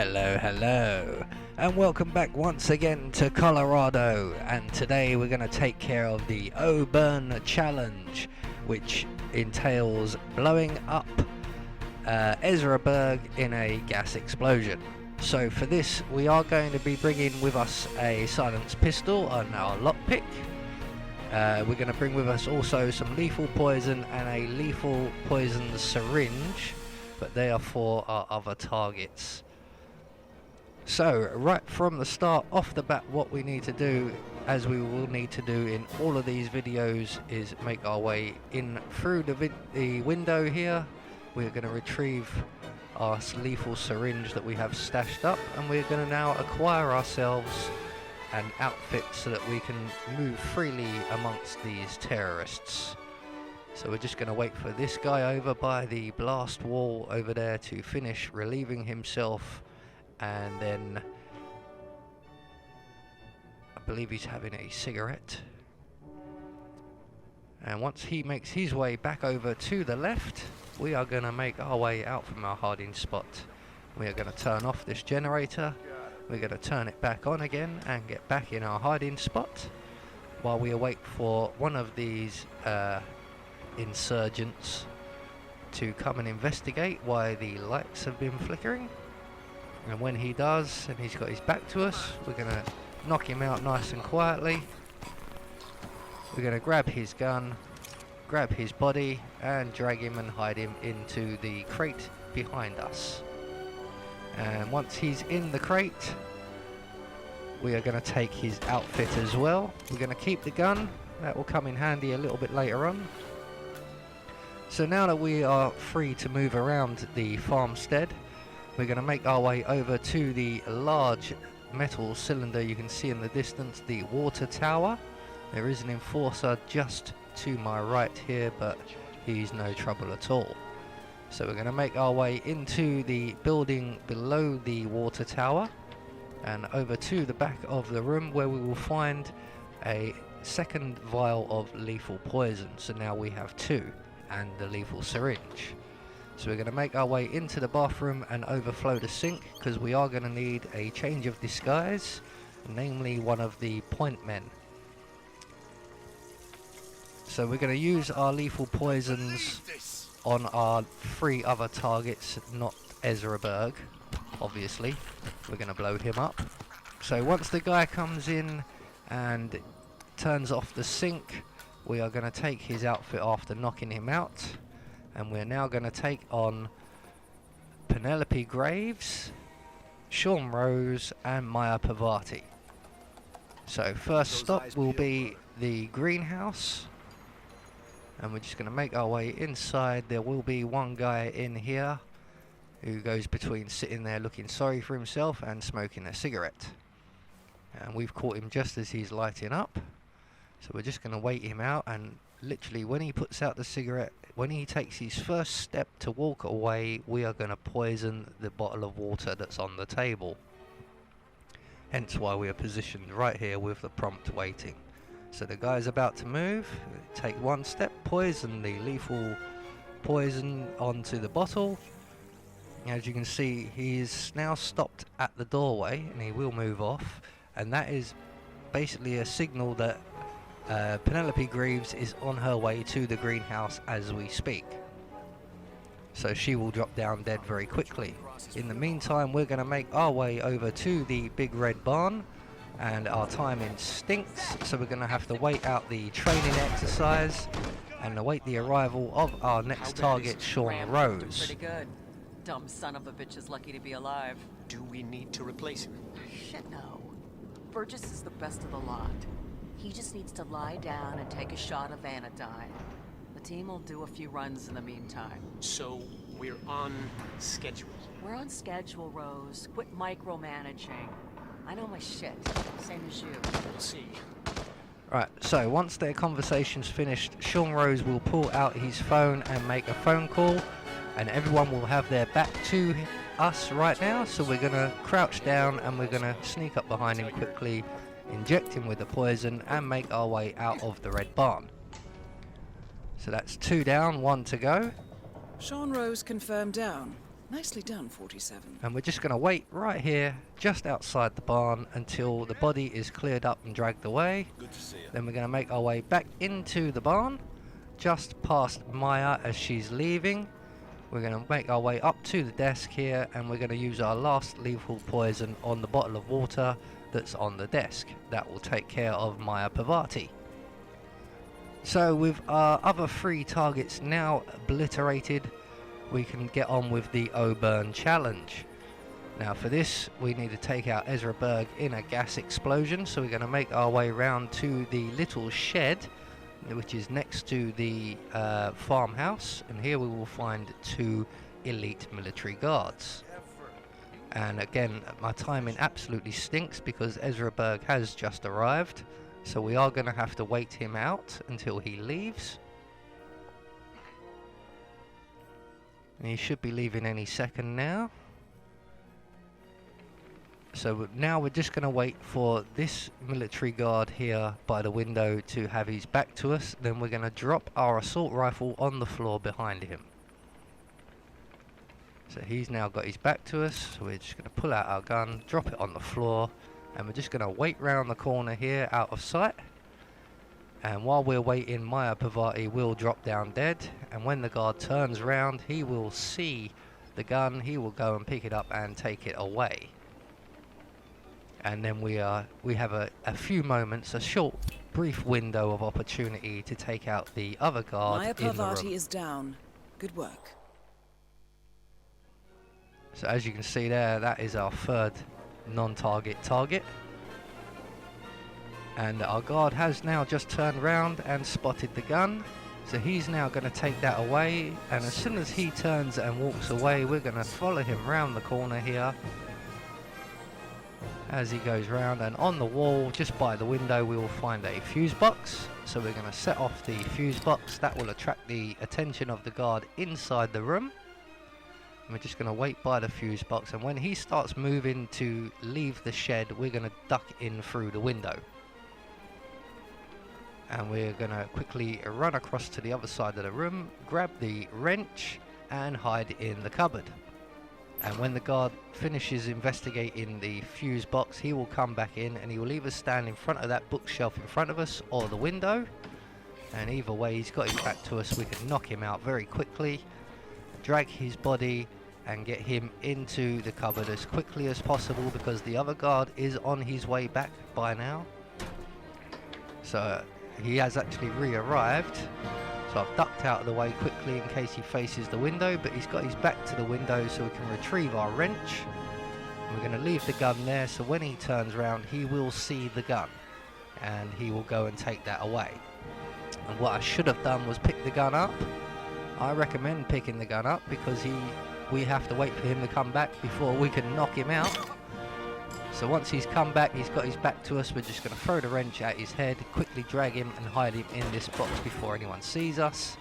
Hello, and welcome back once again to Colorado, and today we're going to take care of the Berg challenge, which entails blowing up Berg in a gas explosion. So for this we are going to be bringing with us a silenced pistol and our lockpick. We're going to bring with us also some lethal poison and a lethal poison syringe, but they are for our other targets. So right from the start, off the bat, what we need to do, as we will need to do in all of these videos, is make our way in through the window here. We're going to retrieve our lethal syringe that we have stashed up, and we're going to now acquire ourselves an outfit so that we can move freely amongst these terrorists. So we're just going to wait for this guy over by the blast wall over there to finish relieving himself, and then I believe he's having a cigarette. And once he makes his way back over to the left, we are going to make our way out from our hiding spot. We are going to turn off this generator. We're going to turn it back on again and get back in our hiding spot while we await for one of these insurgents to come and investigate why the lights have been flickering. And when he does, and he's got his back to us, we're going to knock him out nice and quietly. We're going to grab his gun, grab his body, and drag him and hide him into the crate behind us. And once he's in the crate, we are going to take his outfit as well. We're going to keep the gun. That will come in handy a little bit later on. So now that we are free to move around the farmstead, we're going to make our way over to the large metal cylinder you can see in the distance, the water tower. There is an enforcer just to my right here, but he's no trouble at all. So we're going to make our way into the building below the water tower and over to the back of the room, where we will find a second vial of lethal poison. So now we have two, and the lethal syringe. So we're going to make our way into the bathroom and overflow the sink, because we are going to need a change of disguise, namely one of the point men. So we're going to use our lethal poisons on our 3 other targets, not Berg, obviously. We're going to blow him up. So once the guy comes in and turns off the sink, we are going to take his outfit after knocking him out. And we're now going to take on Penelope Graves, Sean Rose, and Maya Pavati. So first stop will be the greenhouse, and we're just going to make our way inside. There will be one guy in here who goes between sitting there looking sorry for himself and smoking a cigarette. And we've caught him just as he's lighting up. So we're just going to wait him out, and literally when he puts out the cigarette, when he takes his first step to walk away, we are going to poison the bottle of water that's on the table. Hence why we are positioned right here with the prompt waiting. So the guy's about to move, take one step, poison the lethal poison onto the bottle. As you can see, he's now stopped at the doorway and he will move off, and that is basically a signal that Penelope Graves is on her way to the greenhouse as we speak. So she will drop down dead very quickly. In the meantime, we're going to make our way over to the big red barn, and our timing stinks, so we're going to have to wait out the training exercise and await the arrival of our next target, Sean Rose. Pretty good. Dumb son of a bitch is lucky to be alive. Do we need to replace him? Shit, no. Burgess is the best of the lot. He just needs to lie down and take a shot of anodyne. The team will do a few runs in the meantime. So, we're on schedule. We're on schedule, Rose. Quit micromanaging. I know my shit. Same as you. We'll see. Right, so once their conversation's finished, Sean Rose will pull out his phone and make a phone call, and everyone will have their back to us right now, so we're going to crouch down and we're going to sneak up behind him quickly, inject him with the poison, and make our way out of the red barn. So that's 2 down, 1 to go. Sean Rose confirmed down. Nicely done, 47. And we're just going to wait right here, just outside the barn, until the body is cleared up and dragged away. Good to see you. Then we're going to make our way back into the barn, just past Maya as she's leaving. We're going to make our way up to the desk here, and we're going to use our last lethal poison on the bottle of water that's on the desk. That will take care of Maya Parvati. So with our other 3 targets now obliterated, we can get on with the Oburn challenge. Now for this, we need to take out Ezra Berg in a gas explosion, so we're going to make our way round to the little shed, which is next to the farmhouse, and here we will find 2 elite military guards. And again, my timing absolutely stinks because Ezra Berg has just arrived, so we are going to have to wait him out until he leaves. And he should be leaving any second now. So now we're just going to wait for this military guard here by the window to have his back to us. Then we're going to drop our assault rifle on the floor behind him. So he's now got his back to us. So we're just going to pull out our gun, drop it on the floor, and we're just going to wait round the corner here out of sight. And while we're waiting, Maya Parvati will drop down dead, and when the guard turns round, he will see the gun, he will go and pick it up and take it away. And then we have a few moments, a short, brief window of opportunity to take out the other guard Maya in the room. Parvati is down. Good work. So as you can see there, that is our 3rd non-target target. And our guard has now just turned round and spotted the gun. So he's now going to take that away. And as soon as he turns and walks away, we're going to follow him round the corner here. As he goes round, and on the wall, just by the window, we will find a fuse box. So we're going to set off the fuse box. That will attract the attention of the guard inside the room. And we're just going to wait by the fuse box. And when he starts moving to leave the shed, we're going to duck in through the window. And we're going to quickly run across to the other side of the room, grab the wrench, and hide in the cupboard. And when the guard finishes investigating the fuse box, he will come back in, and he will either stand in front of that bookshelf in front of us or the window. And either way, he's got his back to us. We can knock him out very quickly, drag his body, and get him into the cupboard as quickly as possible, because the other guard is on his way back by now. So he has actually re-arrived. So I've ducked out of the way quickly in case he faces the window, but he's got his back to the window, so we can retrieve our wrench. And we're going to leave the gun there, so when he turns around, he will see the gun, and he will go and take that away. And what I should have done was pick the gun up. I recommend picking the gun up because we have to wait for him to come back before we can knock him out. So once he's come back, he's got his back to us, we're just going to throw the wrench at his head, quickly drag him and hide him in this box before anyone sees us.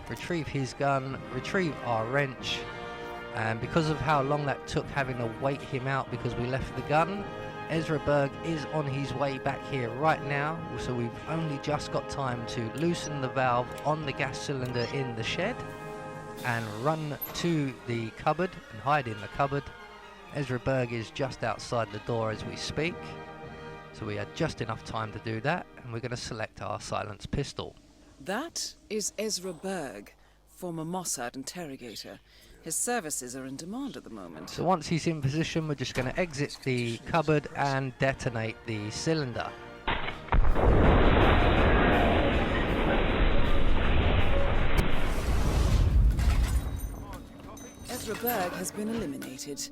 Retrieve his gun, retrieve our wrench, and because of how long that took having to wait him out because we left the gun, Ezra Berg is on his way back here right now, so we've only just got time to loosen the valve on the gas cylinder in the shed and run to the cupboard and hide in the cupboard. Ezra Berg is just outside the door as we speak, so we had just enough time to do that, and we're going to select our silenced pistol. That is Ezra Berg, former Mossad interrogator. His services are in demand at the moment. So once he's in position, we're just going to exit the cupboard and detonate the cylinder. Ezra Berg has been eliminated.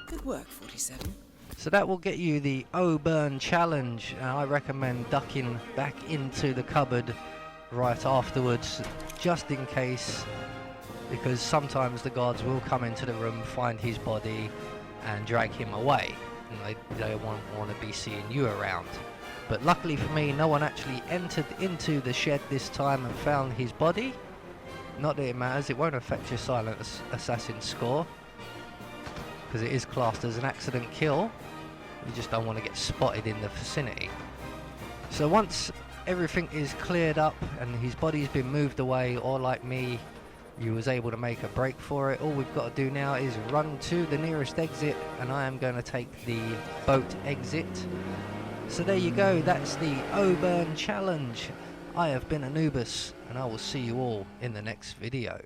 Good work, 47. So that will get you the Oburn challenge, and I recommend ducking back into the cupboard right afterwards, just in case, because sometimes the guards will come into the room, find his body, and drag him away, and they won't want to be seeing you around. But luckily for me, no one actually entered into the shed this time and found his body. Not that it matters, it won't affect your silent assassin score, because it is classed as an accident kill. You just don't want to get spotted in the vicinity. So once everything is cleared up and his body's been moved away, or like me, you was able to make a break for it. All we've got to do now is run to the nearest exit, and I am going to take the boat exit. So there you go, that's the Auburn challenge. I have been Anubis, and I will see you all in the next video.